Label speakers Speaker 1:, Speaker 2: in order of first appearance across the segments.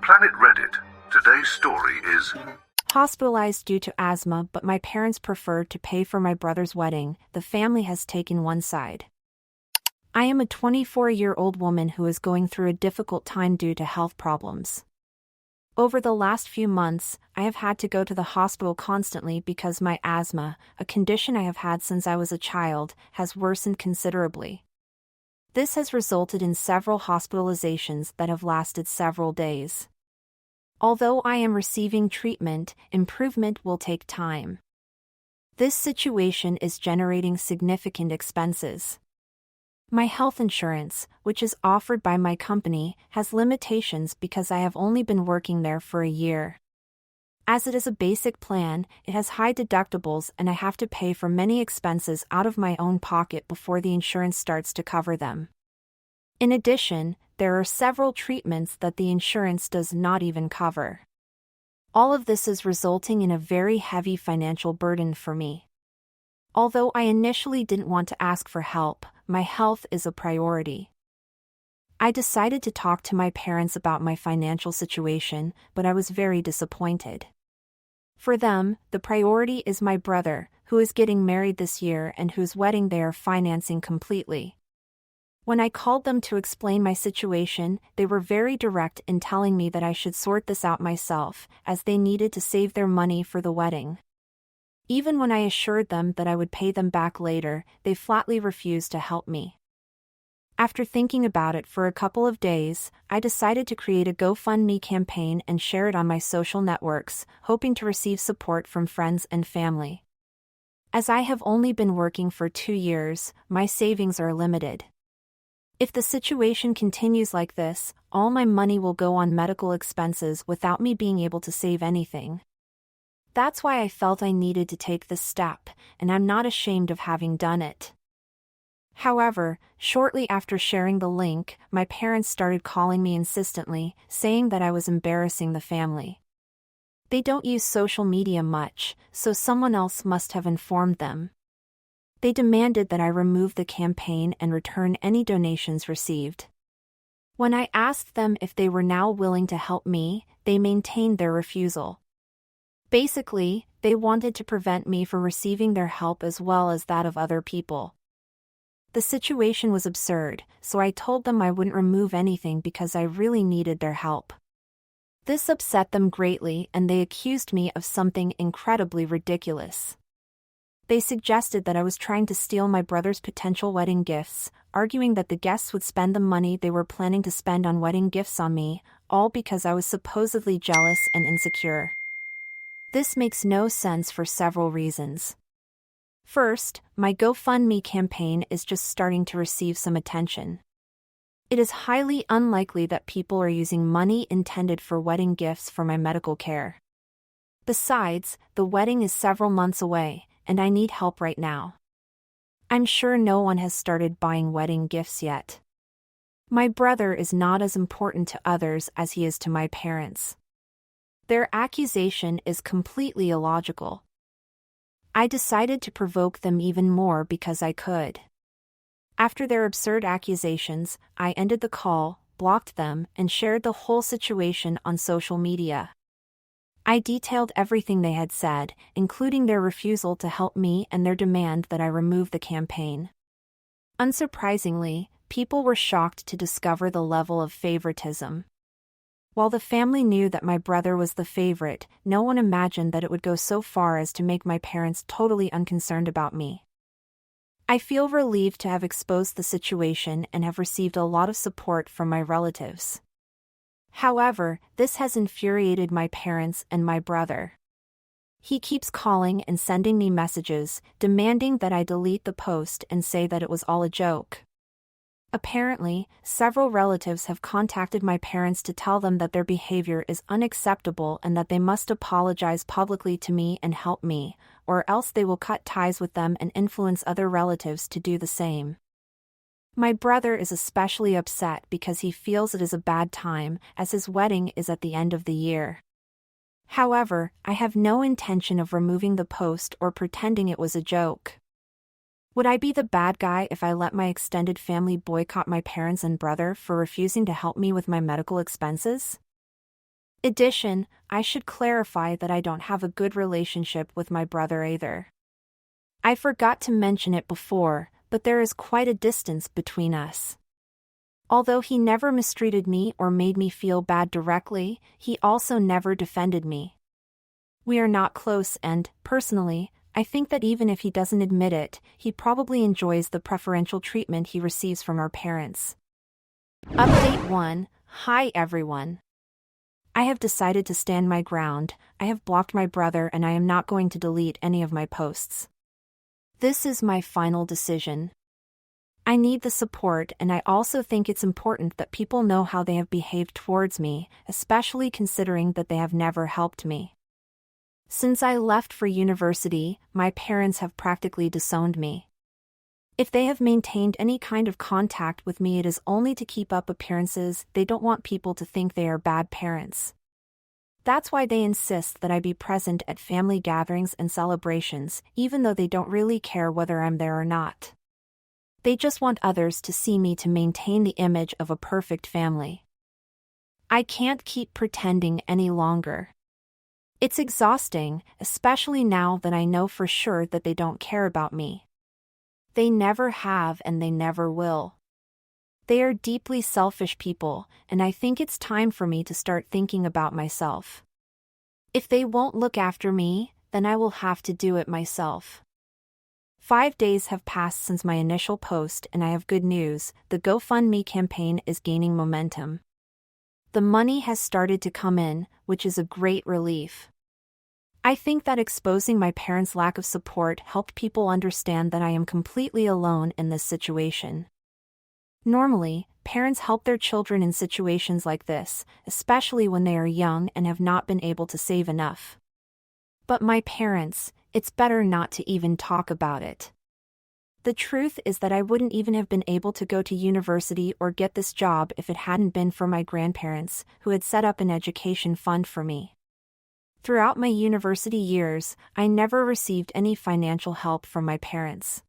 Speaker 1: Planet Reddit. Today's story is
Speaker 2: Hospitalized due to asthma, but my parents preferred to pay for my brother's wedding. The family has taken one side. I am a 24-year-old woman who is going through a difficult time due to health problems. Over the last few months, I have had to go to the hospital constantly because my asthma, a condition I have had since I was a child, has worsened considerably. This has resulted in several hospitalizations that have lasted several days. Although I am receiving treatment, improvement will take time. This situation is generating significant expenses. My health insurance, which is offered by my company, has limitations because I have only been working there for a year. As it is a basic plan, it has high deductibles and I have to pay for many expenses out of my own pocket before the insurance starts to cover them. In addition, there are several treatments that the insurance does not even cover. All of this is resulting in a very heavy financial burden for me. Although I initially didn't want to ask for help, my health is a priority. I decided to talk to my parents about my financial situation, but I was very disappointed. For them, the priority is my brother, who is getting married this year and whose wedding they are financing completely. When I called them to explain my situation, they were very direct in telling me that I should sort this out myself, as they needed to save their money for the wedding. Even when I assured them that I would pay them back later, they flatly refused to help me. After thinking about it for a couple of days, I decided to create a GoFundMe campaign and share it on my social networks, hoping to receive support from friends and family. As I have only been working for 2 years, my savings are limited. If the situation continues like this, all my money will go on medical expenses without me being able to save anything. That's why I felt I needed to take this step, and I'm not ashamed of having done it. However, shortly after sharing the link, my parents started calling me insistently, saying that I was embarrassing the family. They don't use social media much, so someone else must have informed them. They demanded that I remove the campaign and return any donations received. When I asked them if they were now willing to help me, they maintained their refusal. Basically, they wanted to prevent me from receiving their help as well as that of other people. The situation was absurd, so I told them I wouldn't remove anything because I really needed their help. This upset them greatly and they accused me of something incredibly ridiculous. They suggested that I was trying to steal my brother's potential wedding gifts, arguing that the guests would spend the money they were planning to spend on wedding gifts on me, all because I was supposedly jealous and insecure. This makes no sense for several reasons. First, my GoFundMe campaign is just starting to receive some attention. It is highly unlikely that people are using money intended for wedding gifts for my medical care. Besides, the wedding is several months away, and I need help right now. I'm sure no one has started buying wedding gifts yet. My brother is not as important to others as he is to my parents. Their accusation is completely illogical. I decided to provoke them even more because I could. After their absurd accusations, I ended the call, blocked them, and shared the whole situation on social media. I detailed everything they had said, including their refusal to help me and their demand that I remove the campaign. Unsurprisingly, people were shocked to discover the level of favoritism. While the family knew that my brother was the favorite, no one imagined that it would go so far as to make my parents totally unconcerned about me. I feel relieved to have exposed the situation and have received a lot of support from my relatives. However, this has infuriated my parents and my brother. He keeps calling and sending me messages, demanding that I delete the post and say that it was all a joke. Apparently, several relatives have contacted my parents to tell them that their behavior is unacceptable and that they must apologize publicly to me and help me, or else they will cut ties with them and influence other relatives to do the same. My brother is especially upset because he feels it is a bad time, as his wedding is at the end of the year. However, I have no intention of removing the post or pretending it was a joke. Would I be the bad guy if I let my extended family boycott my parents and brother for refusing to help me with my medical expenses? Addition, I should clarify that I don't have a good relationship with my brother either. I forgot to mention it before, but there is quite a distance between us. Although he never mistreated me or made me feel bad directly, he also never defended me. We are not close and, personally, I think that even if he doesn't admit it, he probably enjoys the preferential treatment he receives from our parents. Update 1. Hi everyone. I have decided to stand my ground. I have blocked my brother and I am not going to delete any of my posts. This is my final decision. I need the support, and I also think it's important that people know how they have behaved towards me, especially considering that they have never helped me. Since I left for university, my parents have practically disowned me. If they have maintained any kind of contact with me, it is only to keep up appearances. They don't want people to think they are bad parents. That's why they insist that I be present at family gatherings and celebrations, even though they don't really care whether I'm there or not. They just want others to see me to maintain the image of a perfect family. I can't keep pretending any longer. It's exhausting, especially now that I know for sure that they don't care about me. They never have and they never will. They are deeply selfish people, and I think it's time for me to start thinking about myself. If they won't look after me, then I will have to do it myself. 5 days have passed since my initial post, and I have good news. The GoFundMe campaign is gaining momentum. The money has started to come in, which is a great relief. I think that exposing my parents' lack of support helped people understand that I am completely alone in this situation. Normally, parents help their children in situations like this, especially when they are young and have not been able to save enough. But my parents, it's better not to even talk about it. The truth is that I wouldn't even have been able to go to university or get this job if it hadn't been for my grandparents, who had set up an education fund for me. Throughout my university years, I never received any financial help from my parents.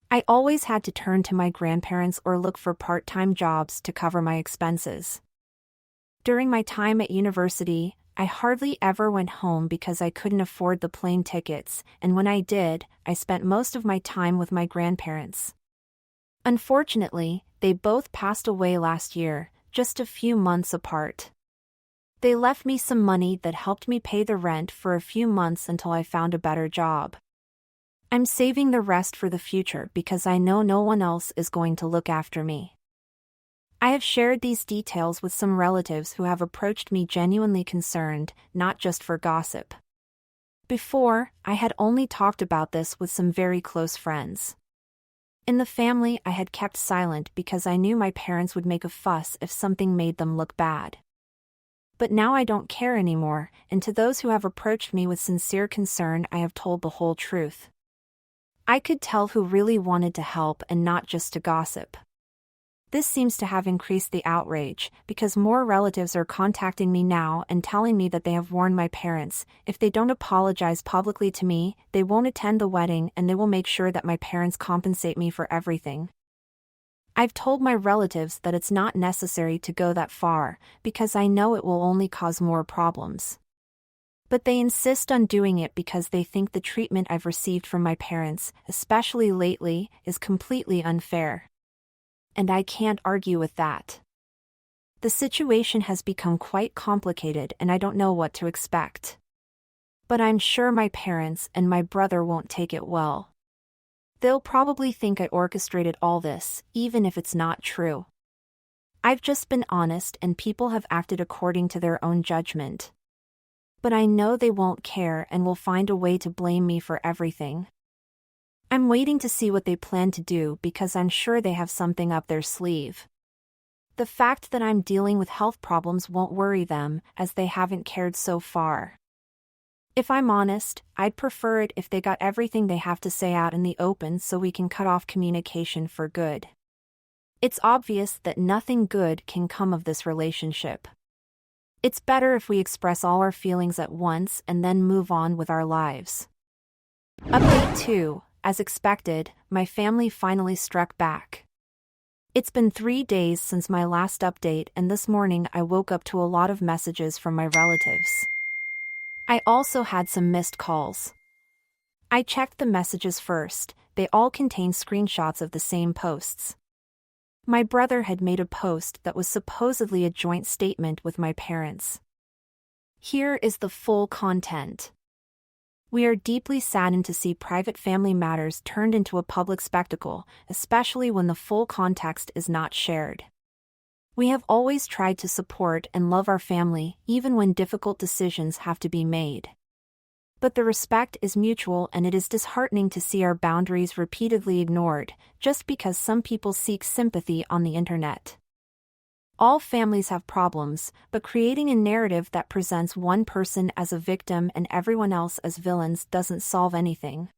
Speaker 2: I always had to turn to my grandparents or look for part-time jobs to cover my expenses. During my time at university, I hardly ever went home because I couldn't afford the plane tickets, and when I did, I spent most of my time with my grandparents. Unfortunately, they both passed away last year, just a few months apart. They left me some money that helped me pay the rent for a few months until I found a better job. I'm saving the rest for the future because I know no one else is going to look after me. I have shared these details with some relatives who have approached me genuinely concerned, not just for gossip. Before, I had only talked about this with some very close friends. In the family, I had kept silent because I knew my parents would make a fuss if something made them look bad. But now I don't care anymore, and to those who have approached me with sincere concern, I have told the whole truth. I could tell who really wanted to help and not just to gossip. This seems to have increased the outrage, because more relatives are contacting me now and telling me that they have warned my parents, if they don't apologize publicly to me, they won't attend the wedding and they will make sure that my parents compensate me for everything. I've told my relatives that it's not necessary to go that far, because I know it will only cause more problems. But they insist on doing it because they think the treatment I've received from my parents, especially lately, is completely unfair. And I can't argue with that. The situation has become quite complicated and I don't know what to expect. But I'm sure my parents and my brother won't take it well. They'll probably think I orchestrated all this, even if it's not true. I've just been honest and people have acted according to their own judgment. But I know they won't care and will find a way to blame me for everything. I'm waiting to see what they plan to do because I'm sure they have something up their sleeve. The fact that I'm dealing with health problems won't worry them, as they haven't cared so far. If I'm honest, I'd prefer it if they got everything they have to say out in the open so we can cut off communication for good. It's obvious that nothing good can come of this relationship. It's better if we express all our feelings at once and then move on with our lives. Update 2. As expected, my family finally struck back. It's been 3 days since my last update, and this morning I woke up to a lot of messages from my relatives. I also had some missed calls. I checked the messages first. They all contained screenshots of the same posts. My brother had made a post that was supposedly a joint statement with my parents. Here is the full content. We are deeply saddened to see private family matters turned into a public spectacle, especially when the full context is not shared. We have always tried to support and love our family, even when difficult decisions have to be made. But the respect is mutual, and it is disheartening to see our boundaries repeatedly ignored, just because some people seek sympathy on the internet. All families have problems, but creating a narrative that presents one person as a victim and everyone else as villains doesn't solve anything.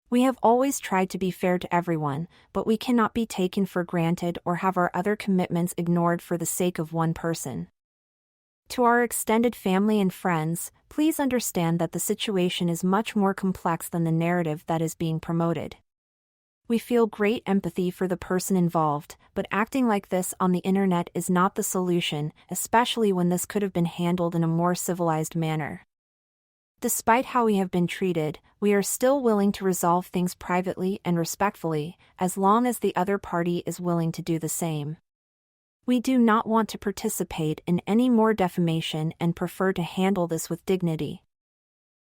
Speaker 2: We have always tried to be fair to everyone, but we cannot be taken for granted or have our other commitments ignored for the sake of one person. To our extended family and friends, please understand that the situation is much more complex than the narrative that is being promoted. We feel great empathy for the person involved, but acting like this on the internet is not the solution, especially when this could have been handled in a more civilized manner. Despite how we have been treated, we are still willing to resolve things privately and respectfully, as long as the other party is willing to do the same. We do not want to participate in any more defamation and prefer to handle this with dignity.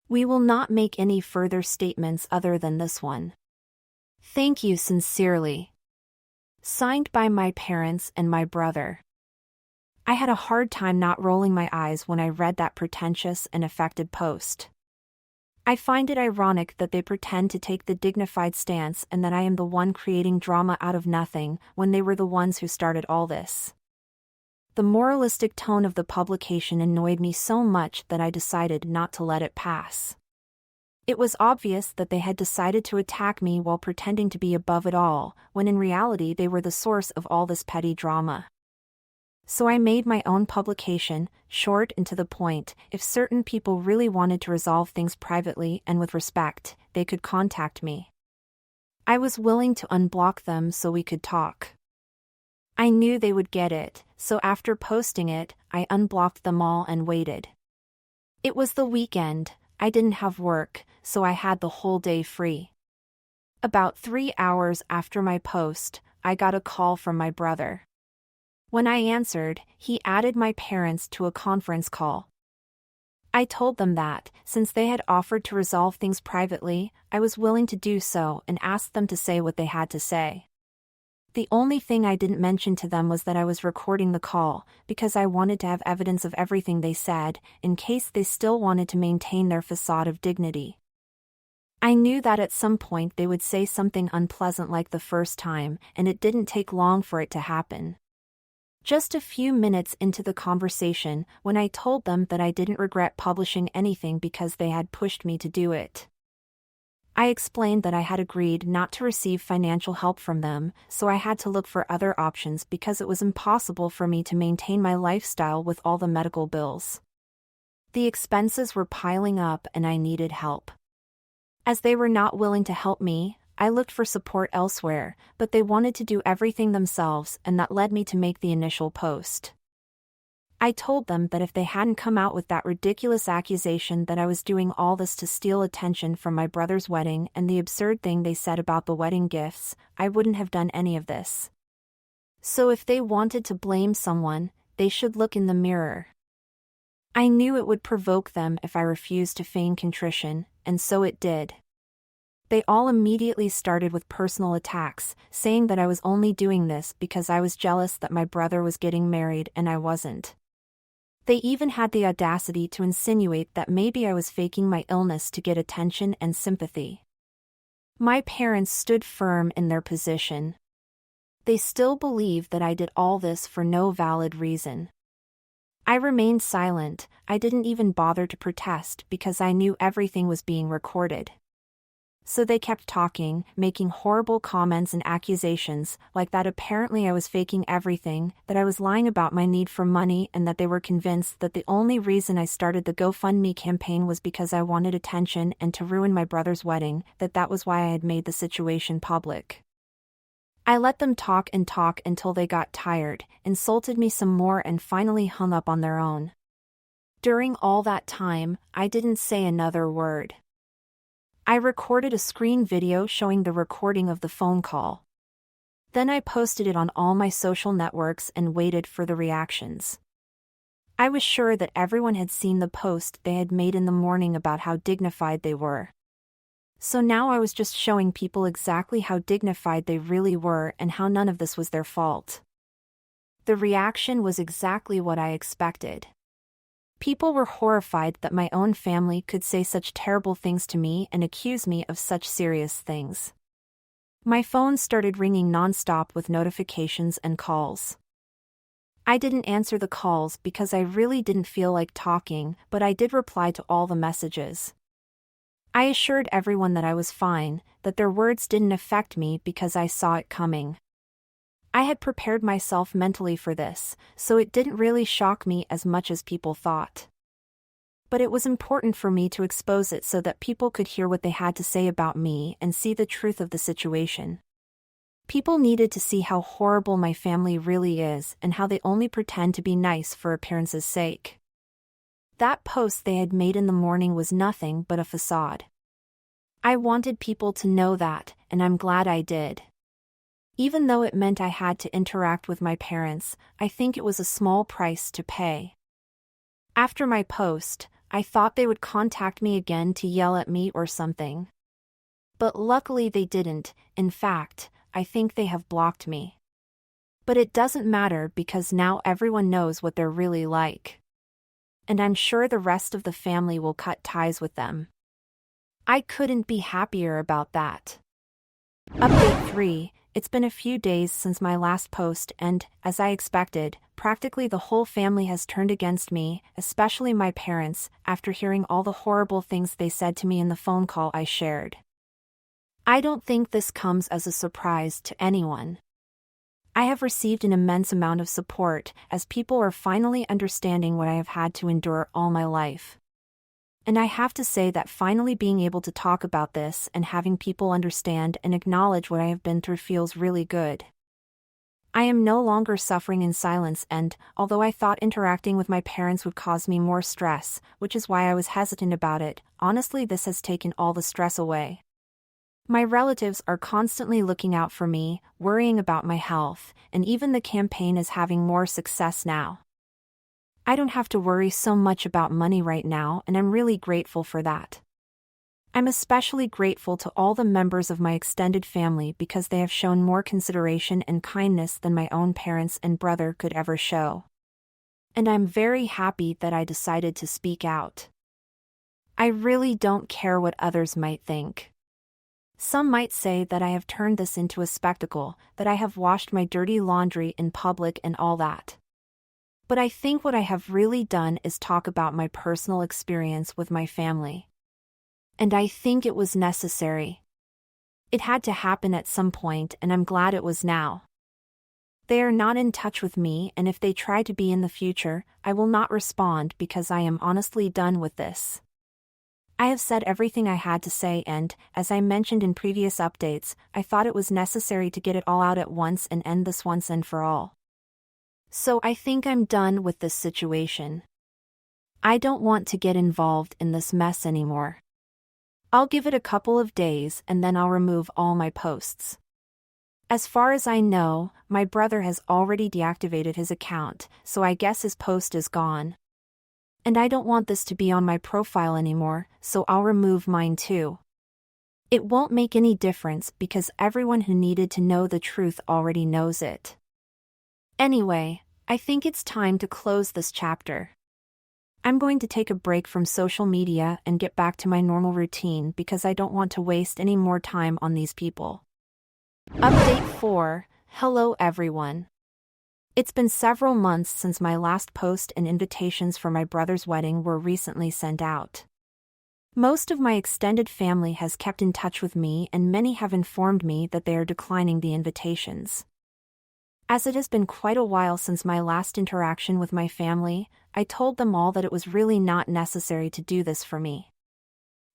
Speaker 2: We will not make any further statements other than this one. Thank you sincerely. Signed by my parents and my brother. I had a hard time not rolling my eyes when I read that pretentious and affected post. I find it ironic that they pretend to take the dignified stance and that I am the one creating drama out of nothing, when they were the ones who started all this. The moralistic tone of the publication annoyed me so much that I decided not to let it pass. It was obvious that they had decided to attack me while pretending to be above it all, when in reality they were the source of all this petty drama. So I made my own publication, short and to the point. If certain people really wanted to resolve things privately and with respect, they could contact me. I was willing to unblock them so we could talk. I knew they would get it, so after posting it, I unblocked them all and waited. It was the weekend. I didn't have work, so I had the whole day free. About 3 hours after my post, I got a call from my brother. When I answered, he added my parents to a conference call. I told them that, since they had offered to resolve things privately, I was willing to do so and asked them to say what they had to say. The only thing I didn't mention to them was that I was recording the call, because I wanted to have evidence of everything they said, in case they still wanted to maintain their facade of dignity. I knew that at some point they would say something unpleasant like the first time, and it didn't take long for it to happen. Just a few minutes into the conversation, when I told them that I didn't regret publishing anything because they had pushed me to do it. I explained that I had agreed not to receive financial help from them, so I had to look for other options because it was impossible for me to maintain my lifestyle with all the medical bills. The expenses were piling up and I needed help. As they were not willing to help me, I looked for support elsewhere, but they wanted to do everything themselves, and that led me to make the initial post. I told them that if they hadn't come out with that ridiculous accusation that I was doing all this to steal attention from my brother's wedding and the absurd thing they said about the wedding gifts, I wouldn't have done any of this. So if they wanted to blame someone, they should look in the mirror. I knew it would provoke them if I refused to feign contrition, and so it did. They all immediately started with personal attacks, saying that I was only doing this because I was jealous that my brother was getting married and I wasn't. They even had the audacity to insinuate that maybe I was faking my illness to get attention and sympathy. My parents stood firm in their position. They still believe that I did all this for no valid reason. I remained silent. I didn't even bother to protest because I knew everything was being recorded. So they kept talking, making horrible comments and accusations, like that apparently I was faking everything, that I was lying about my need for money, and that they were convinced that the only reason I started the GoFundMe campaign was because I wanted attention and to ruin my brother's wedding, that was why I had made the situation public. I let them talk and talk until they got tired, insulted me some more, and finally hung up on their own. During all that time, I didn't say another word. I recorded a screen video showing the recording of the phone call. Then I posted it on all my social networks and waited for the reactions. I was sure that everyone had seen the post they had made in the morning about how dignified they were. So now I was just showing people exactly how dignified they really were and how none of this was their fault. The reaction was exactly what I expected. People were horrified that my own family could say such terrible things to me and accuse me of such serious things. My phone started ringing nonstop with notifications and calls. I didn't answer the calls because I really didn't feel like talking, but I did reply to all the messages. I assured everyone that I was fine, that their words didn't affect me because I saw it coming. I had prepared myself mentally for this, so it didn't really shock me as much as people thought. But it was important for me to expose it so that people could hear what they had to say about me and see the truth of the situation. People needed to see how horrible my family really is and how they only pretend to be nice for appearance's sake. That post they had made in the morning was nothing but a facade. I wanted people to know that, and I'm glad I did. Even though it meant I had to interact with my parents, I think it was a small price to pay. After my post, I thought they would contact me again to yell at me or something. But luckily they didn't. In fact, I think they have blocked me. But it doesn't matter because now everyone knows what they're really like. And I'm sure the rest of the family will cut ties with them. I couldn't be happier about that. Update 3. It's been a few days since my last post and, as I expected, practically the whole family has turned against me, especially my parents, after hearing all the horrible things they said to me in the phone call I shared. I don't think this comes as a surprise to anyone. I have received an immense amount of support as people are finally understanding what I have had to endure all my life. And I have to say that finally being able to talk about this and having people understand and acknowledge what I have been through feels really good. I am no longer suffering in silence and, although I thought interacting with my parents would cause me more stress, which is why I was hesitant about it, honestly this has taken all the stress away. My relatives are constantly looking out for me, worrying about my health, and even the campaign is having more success now. I don't have to worry so much about money right now, and I'm really grateful for that. I'm especially grateful to all the members of my extended family because they have shown more consideration and kindness than my own parents and brother could ever show. And I'm very happy that I decided to speak out. I really don't care what others might think. Some might say that I have turned this into a spectacle, that I have washed my dirty laundry in public and all that. But I think what I have really done is talk about my personal experience with my family. And I think it was necessary. It had to happen at some point and I'm glad it was now. They are not in touch with me and if they try to be in the future, I will not respond because I am honestly done with this. I have said everything I had to say and, as I mentioned in previous updates, I thought it was necessary to get it all out at once and end this once and for all. So I think I'm done with this situation. I don't want to get involved in this mess anymore. I'll give it a couple of days and then I'll remove all my posts. As far as I know, my brother has already deactivated his account, so I guess his post is gone. And I don't want this to be on my profile anymore, so I'll remove mine too. It won't make any difference because everyone who needed to know the truth already knows it. Anyway, I think it's time to close this chapter. I'm going to take a break from social media and get back to my normal routine because I don't want to waste any more time on these people. Update 4. Hello everyone. It's been several months since my last post and invitations for my brother's wedding were recently sent out. Most of my extended family has kept in touch with me and many have informed me that they are declining the invitations. As it has been quite a while since my last interaction with my family, I told them all that it was really not necessary to do this for me.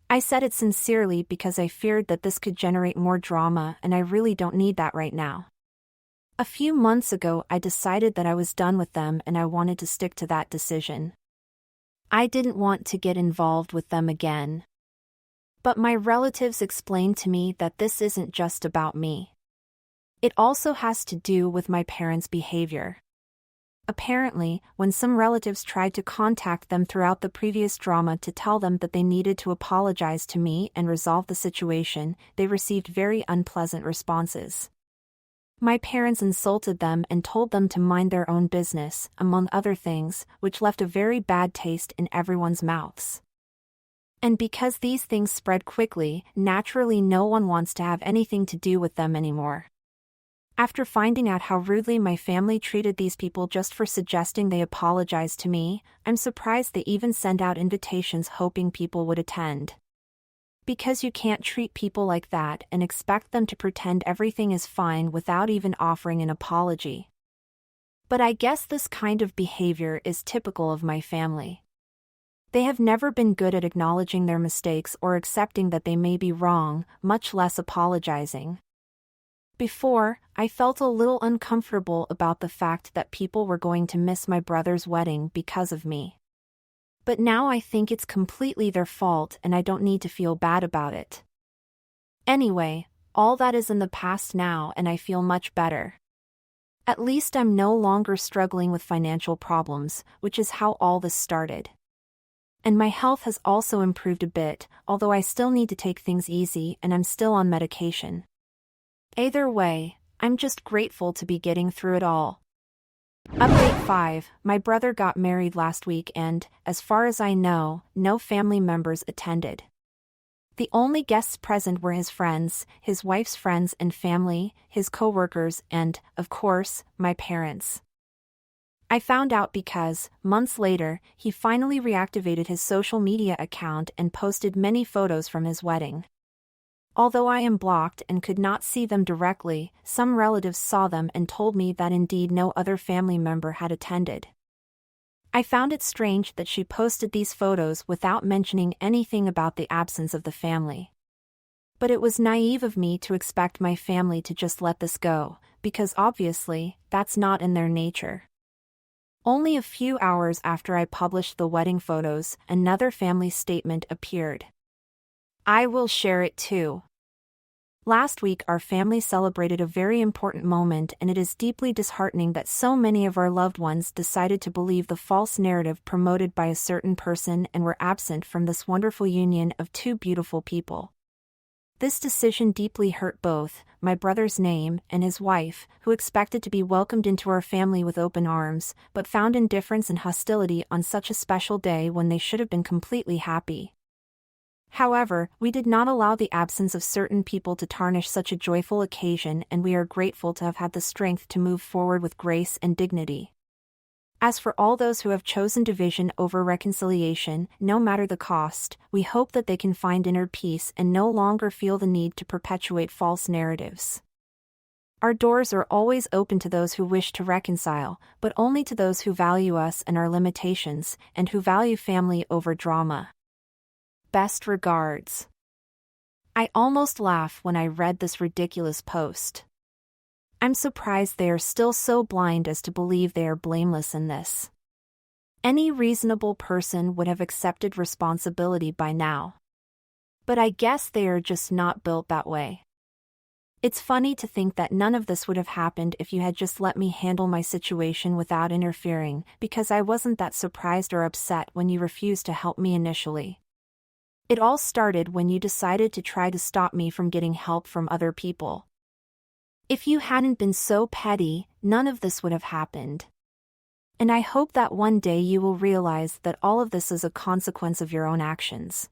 Speaker 2: I said it sincerely because I feared that this could generate more drama and I really don't need that right now. A few months ago, I decided that I was done with them and I wanted to stick to that decision. I didn't want to get involved with them again. But my relatives explained to me that this isn't just about me. It also has to do with my parents' behavior. Apparently, when some relatives tried to contact them throughout the previous drama to tell them that they needed to apologize to me and resolve the situation, they received very unpleasant responses. My parents insulted them and told them to mind their own business, among other things, which left a very bad taste in everyone's mouths. And because these things spread quickly, naturally no one wants to have anything to do with them anymore. After finding out how rudely my family treated these people just for suggesting they apologize to me, I'm surprised they even send out invitations hoping people would attend. Because you can't treat people like that and expect them to pretend everything is fine without even offering an apology. But I guess this kind of behavior is typical of my family. They have never been good at acknowledging their mistakes or accepting that they may be wrong, much less apologizing. Before, I felt a little uncomfortable about the fact that people were going to miss my brother's wedding because of me. But now I think it's completely their fault and I don't need to feel bad about it. Anyway, all that is in the past now and I feel much better. At least I'm no longer struggling with financial problems, which is how all this started. And my health has also improved a bit, although I still need to take things easy and I'm still on medication. Either way, I'm just grateful to be getting through it all. Update 5. My brother got married last week and, as far as I know, no family members attended. The only guests present were his friends, his wife's friends and family, his co-workers and, of course, my parents. I found out because, months later, he finally reactivated his social media account and posted many photos from his wedding. Although I am blocked and could not see them directly, some relatives saw them and told me that indeed no other family member had attended. I found it strange that she posted these photos without mentioning anything about the absence of the family. But it was naive of me to expect my family to just let this go, because obviously, that's not in their nature. Only a few hours after I published the wedding photos, another family statement appeared. I will share it too. Last week our family celebrated a very important moment and it is deeply disheartening that so many of our loved ones decided to believe the false narrative promoted by a certain person and were absent from this wonderful union of two beautiful people. This decision deeply hurt both my brother's name and his wife, who expected to be welcomed into our family with open arms, but found indifference and hostility on such a special day when they should have been completely happy. However, we did not allow the absence of certain people to tarnish such a joyful occasion and we are grateful to have had the strength to move forward with grace and dignity. As for all those who have chosen division over reconciliation, no matter the cost, we hope that they can find inner peace and no longer feel the need to perpetuate false narratives. Our doors are always open to those who wish to reconcile, but only to those who value us and our limitations, and who value family over drama. Best regards. I almost laughed when I read this ridiculous post. I'm surprised they are still so blind as to believe they are blameless in this. Any reasonable person would have accepted responsibility by now. But I guess they are just not built that way. It's funny to think that none of this would have happened if you had just let me handle my situation without interfering, because I wasn't that surprised or upset when you refused to help me initially. It all started when you decided to try to stop me from getting help from other people. If you hadn't been so petty, none of this would have happened. And I hope that one day you will realize that all of this is a consequence of your own actions.